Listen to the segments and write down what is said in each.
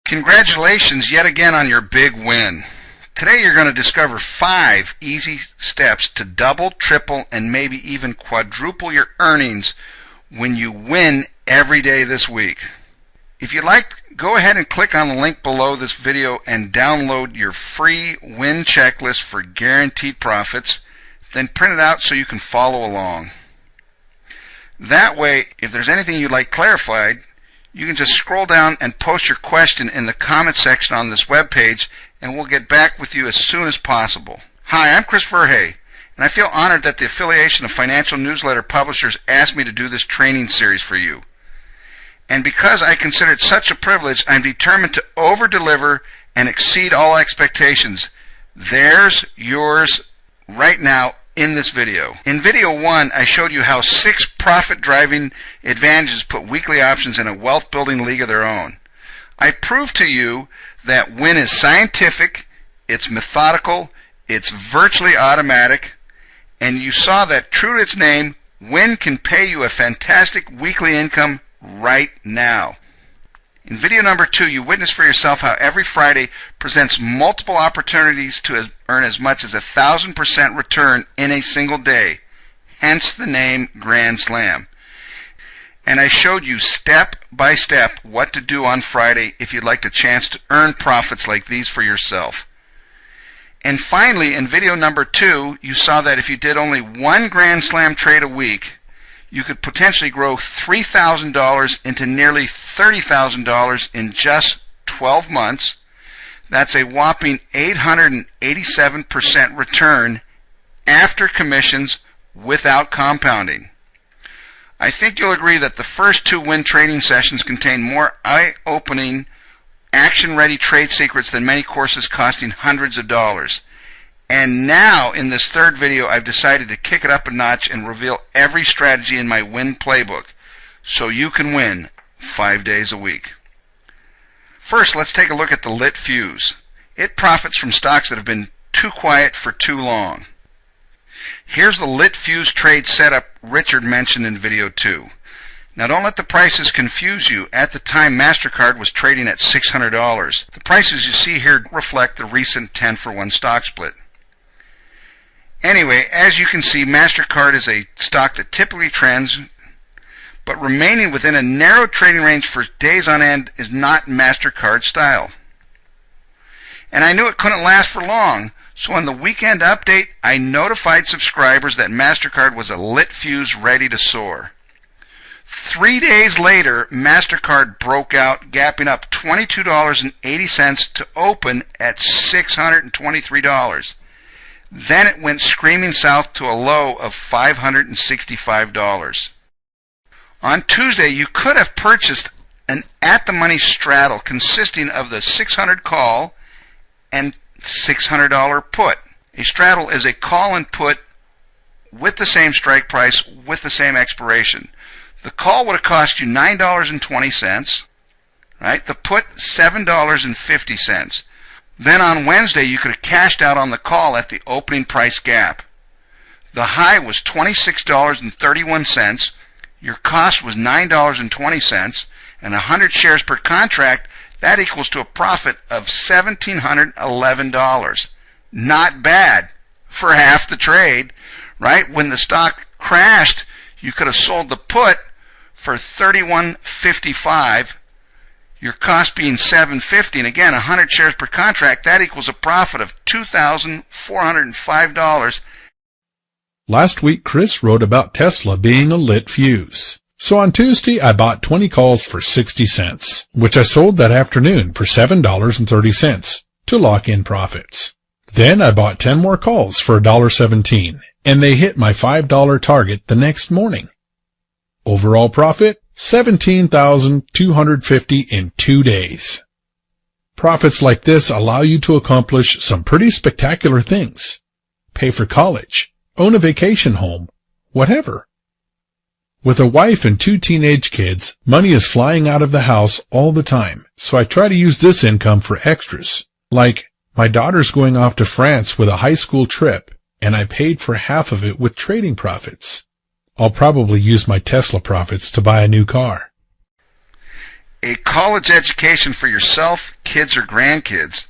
Congratulations yet again on your big win. Today you're going to discover 5 easy steps to double, triple, and maybe even quadruple your earnings when you win every day this week. If you'd like, go ahead and click on the link below this video and download your free win checklist for guaranteed profits, then print it out so you can follow along. That way, if there's anything you'd like clarified, you can just scroll down and post your question in the comment section on this webpage, and we'll get back with you as soon as possible. Hi, I'm Chris Verhey, and I feel honored that the Affiliation of Financial Newsletter Publishers asked me to do this training series for you. And because I consider it such a privilege, I'm determined to over-deliver and exceed all expectations. There's yours right now in this video. In video 1, I showed you how 6 profit-driving advantages put weekly options in a wealth-building league of their own. I proved to you that WIN is scientific, it's methodical, it's virtually automatic, and you saw that true to its name, WIN can pay you a fantastic weekly income right now. In video number 2, you witnessed for yourself how every Friday presents multiple opportunities to earn as much as 1,000% return in a single day, hence the name Grand Slam. And I showed you step by step what to do on Friday if you'd like a chance to earn profits like these for yourself. And finally, in video number 2, you saw that if you did only one Grand Slam trade a week, you could potentially grow $3,000 into nearly $30,000 in just 12 months. That's a whopping 887% return after commissions without compounding. I think you'll agree that the first 2 WIN training sessions contain more eye-opening, action-ready trade secrets than many courses costing hundreds of dollars. And now, in this 3rd video, I've decided to kick it up a notch and reveal every strategy in my WIN playbook, so you can win 5 days a week. First, let's take a look at the lit fuse. It profits from stocks that have been too quiet for too long. Here's the lit fuse trade setup Richard mentioned in video 2. Now don't let the prices confuse you. At the time, MasterCard was trading at $600. The prices you see here reflect the recent 10-for-1 stock split. Anyway, as you can see, MasterCard is a stock that typically trends, but remaining within a narrow trading range for days on end is not MasterCard style. And I knew it couldn't last for long, so on the weekend update, I notified subscribers that MasterCard was a lit fuse ready to soar. 3 days later, MasterCard broke out, gapping up $22.80 to open at $623. Then it went screaming south to a low of $565. On Tuesday, you could have purchased an at-the-money straddle consisting of the $600 call and $600 put. A straddle is a call and put with the same strike price with the same expiration. The call would have cost you $9.20, right? The put $7.50. Then on Wednesday, you could have cashed out on the call at the opening price gap. The high was $26.31. Your cost was $9.20, and 100 shares per contract, that equals to a profit of $1,711. Not bad for half the trade, right? When the stock crashed, you could have sold the put for $31.55. Your cost being $7.50, and again, 100 shares per contract, that equals a profit of $2,405. Last week, Chris wrote about Tesla being a lit fuse. So on Tuesday, I bought 20 calls for 60 cents, which I sold that afternoon for $7.30 to lock in profits. Then I bought 10 more calls for $1.17, and they hit my $5 target the next morning. Overall profit, $17,250 in 2 days. Profits like this allow you to accomplish some pretty spectacular things. Pay for college, own a vacation home, whatever. With a wife and 2 teenage kids, money is flying out of the house all the time, so I try to use this income for extras. Like, my daughter's going off to France with a high school trip, and I paid for half of it with trading profits. I'll probably use my Tesla profits to buy a new car. a college education for yourself, kids, or grandkids,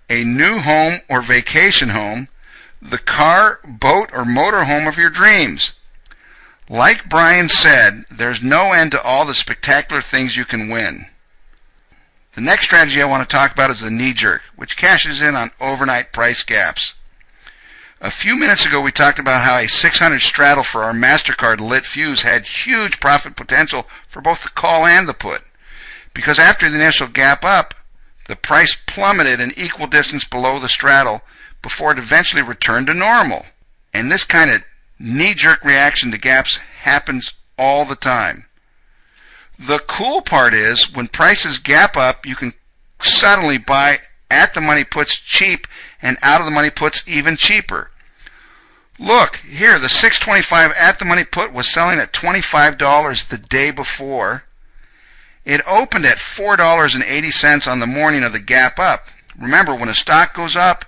a new home or vacation home, the car, boat, or motor home of your dreams. Like Brian said, there's no end to all the spectacular things you can win. The next strategy I want to talk about is the knee jerk, which cashes in on overnight price gaps. A few minutes ago we talked about how a 600 straddle for our MasterCard lit fuse had huge profit potential for both the call and the put, because after the initial gap up, the price plummeted an equal distance below the straddle before it eventually returned to normal. And this kind of knee-jerk reaction to gaps happens all the time. The cool part is when prices gap up, you can suddenly buy at-the-money puts cheap and out-of-the-money puts even cheaper. Look, here, the 625 at-the-money put was selling at $25 the day before. It opened at $4.80 on the morning of the gap up. Remember, when a stock goes up,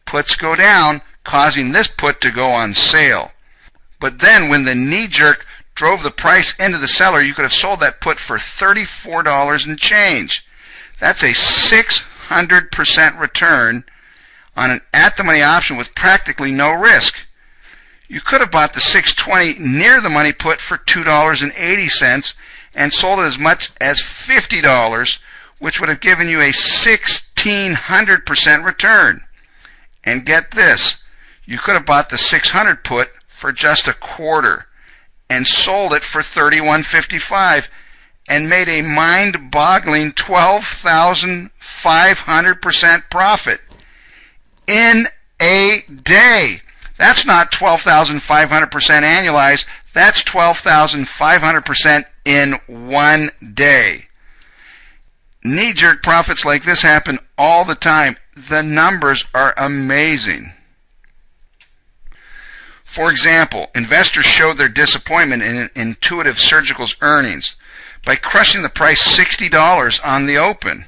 puts go down, causing this put to go on sale. But then when the knee-jerk drove the price into the seller, you could have sold that put for $34 and change. That's a 600% return on an at-the-money option with practically no risk. You could have bought the 620 near the money put for $2.80 and sold it as much as $50, which would have given you a 1,600% return. And get this, you could have bought the 600 put for just a quarter and sold it for $31.55 and made a mind-boggling 12,500% profit in a day. That's not 12,500% annualized. That's 12,500% in one day. Knee-jerk profits like this happen all the time. The numbers are amazing. For example, investors showed their disappointment in Intuitive Surgical's earnings by crushing the price $60 on the open.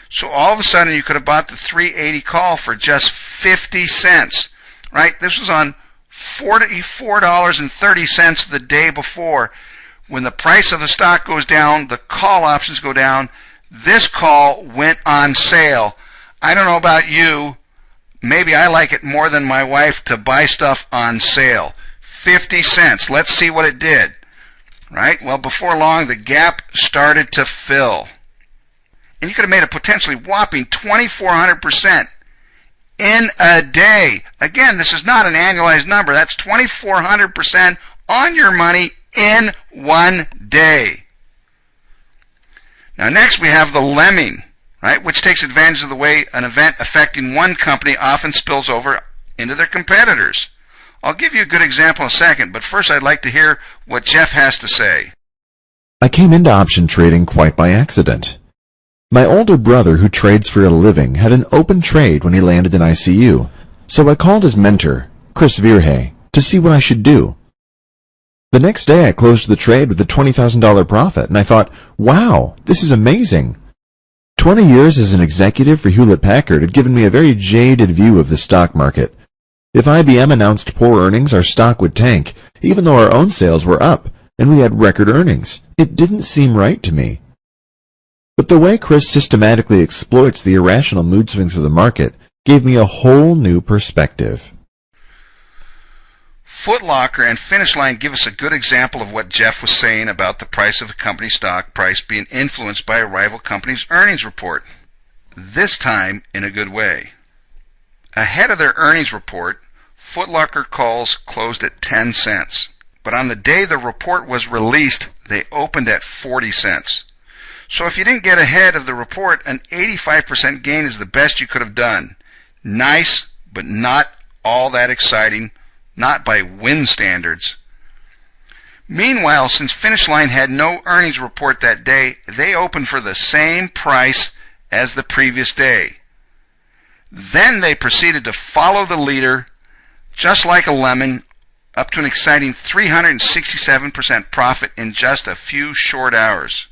So all of a sudden you could have bought the 380 call for just 50 cents. Right? This was on $44.30 the day before. When the price of the stock goes down, the call options go down. This call went on sale. I don't know about you. Maybe I like it more than my wife to buy stuff on sale. 50 cents. Let's see what it did. Right? Well, before long, the gap started to fill. And you could have made a potentially whopping 2,400% in a day. Again, this is not an annualized number. That's 2,400% on your money in one day. Now next we have the lemming, right, which takes advantage of the way an event affecting one company often spills over into their competitors. I'll give you a good example in a second, but first I'd like to hear what Jeff has to say. I came into option trading quite by accident. My older brother, who trades for a living, had an open trade when he landed in ICU, so I called his mentor, Chris Virhay, to see what I should do. The next day I closed the trade with a $20,000 profit, and I thought, wow, this is amazing. 20 years as an executive for Hewlett-Packard had given me a very jaded view of the stock market. If IBM announced poor earnings, our stock would tank, even though our own sales were up, and we had record earnings. It didn't seem right to me. But the way Chris systematically exploits the irrational mood swings of the market gave me a whole new perspective. Foot Locker and Finish Line give us a good example of what Jeff was saying about the price of a company's stock price being influenced by a rival company's earnings report, this time in a good way. Ahead of their earnings report, Foot Locker calls closed at 10 cents, but on the day the report was released, they opened at 40 cents. So if you didn't get ahead of the report, an 85% gain is the best you could have done. Nice, but not all that exciting. Not by win standards. Meanwhile, since Finish Line had no earnings report that day, they opened for the same price as the previous day. Then they proceeded to follow the leader, just like a lemon, up to an exciting 367% profit in just a few short hours.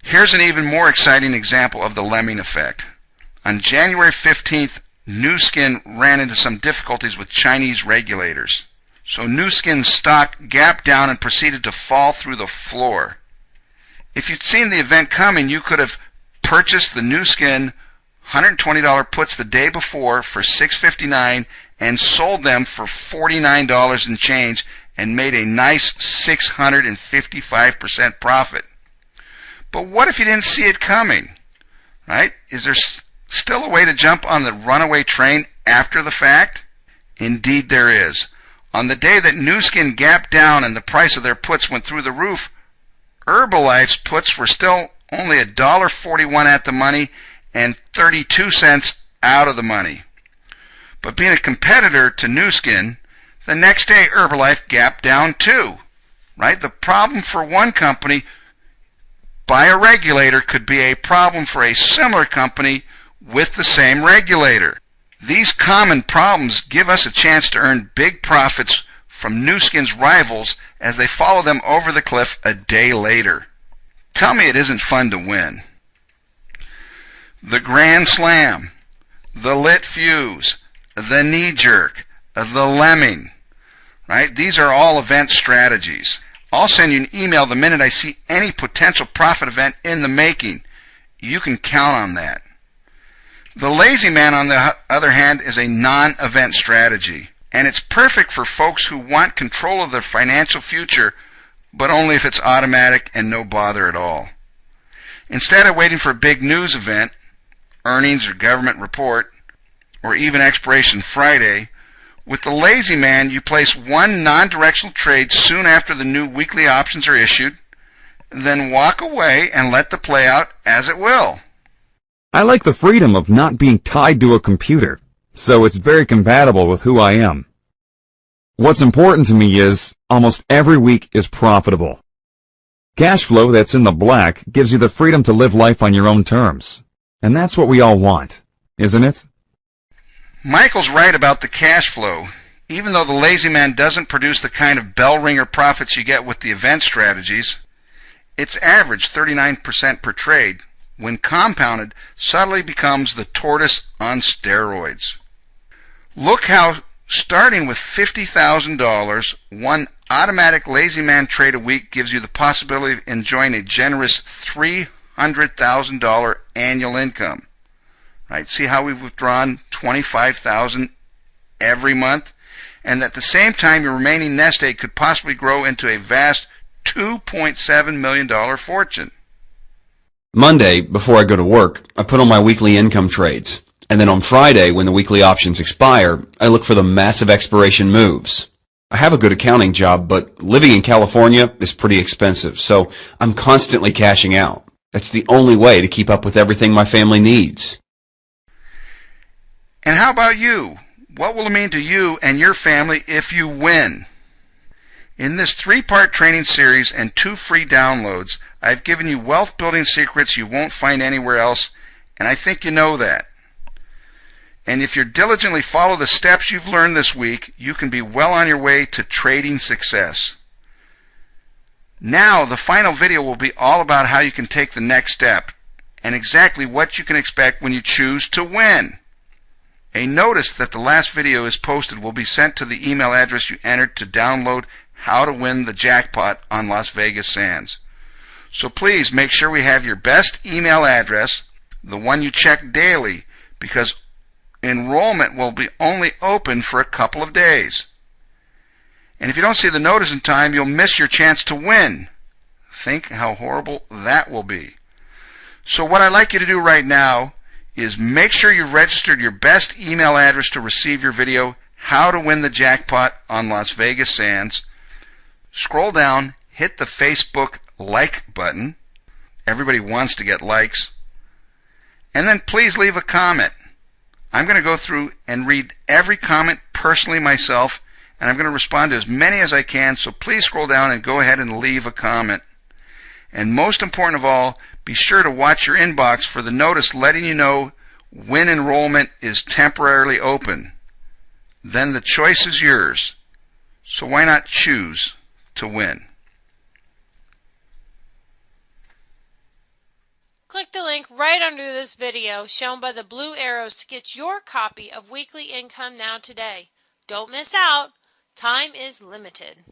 Here's an even more exciting example of the lemming effect. On January 15th, Nu Skin ran into some difficulties with Chinese regulators. So Nu Skin's stock gapped down and proceeded to fall through the floor. If you'd seen the event coming, you could have purchased the Nu Skin $120 puts the day before for $6.59 and sold them for $49 and change and made a nice 655% profit. But what if you didn't see it coming? Right? Is there still a way to jump on the runaway train after the fact? Indeed there is. On the day that Nu Skin gapped down and the price of their puts went through the roof, Herbalife's puts were still only $1.41 at the money and 32 cents out of the money. But being a competitor to Nu Skin, the next day Herbalife gapped down too. Right? The problem for one company by a regulator could be a problem for a similar company with the same regulator. These common problems give us a chance to earn big profits from Nu Skin's rivals as they follow them over the cliff a day later. Tell me it isn't fun to win. The Grand Slam, the Lit Fuse, the Knee Jerk, the Lemming, right? These are all event strategies. I'll send you an email the minute I see any potential profit event in the making. You can count on that. The Lazy Man, on the other hand, is a non-event strategy, and it's perfect for folks who want control of their financial future, but only if it's automatic and no bother at all. Instead of waiting for a big news event, earnings or government report, or even Expiration Friday, with the Lazy Man, you place one non-directional trade soon after the new weekly options are issued, then walk away and let the play out as it will. I like the freedom of not being tied to a computer, so it's very compatible with who I am. What's important to me is, almost every week is profitable. Cash flow that's in the black gives you the freedom to live life on your own terms. And that's what we all want, isn't it? Michael's right about the cash flow. Even though the Lazy Man doesn't produce the kind of bell ringer profits you get with the event strategies, its average 39% per trade, when compounded, subtly becomes the tortoise on steroids. Look how, starting with $50,000, one automatic Lazy Man trade a week gives you the possibility of enjoying a generous $300,000 annual income. Right? See how we've withdrawn $25,000 every month? And at the same time, your remaining nest egg could possibly grow into a vast $2.7 million fortune. Monday, before I go to work, I put on my weekly income trades. And then on Friday, when the weekly options expire, I look for the massive expiration moves. I have a good accounting job, but living in California is pretty expensive, so I'm constantly cashing out. That's the only way to keep up with everything my family needs. And how about you? What will it mean to you and your family if you win? In this 3-part training series and 2 free downloads, I've given you wealth building secrets you won't find anywhere else, and I think you know that. And if you diligently follow the steps you've learned this week, you can be well on your way to trading success. Now, the final video will be all about how you can take the next step and exactly what you can expect when you choose to win. A notice that the last video is posted will be sent to the email address you entered to download How to Win the Jackpot on Las Vegas Sands. So please make sure we have your best email address, the one you check daily, because enrollment will be only open for a couple of days. And if you don't see the notice in time, you'll miss your chance to win. Think how horrible that will be. So what I'd like you to do right now is make sure you've registered your best email address to receive your video, How to Win the Jackpot on Las Vegas Sands. Scroll down, hit the Facebook like button. Everybody wants to get likes. And then please leave a comment. I'm going to go through and read every comment personally myself, and I'm going to respond to as many as I can, so please scroll down and go ahead and leave a comment. And most important of all, be sure to watch your inbox for the notice letting you know when enrollment is temporarily open. Then the choice is yours. So why not choose to win? Click the link right under this video shown by the blue arrows to get your copy of Weekly Income Now today. Don't miss out. Time is limited.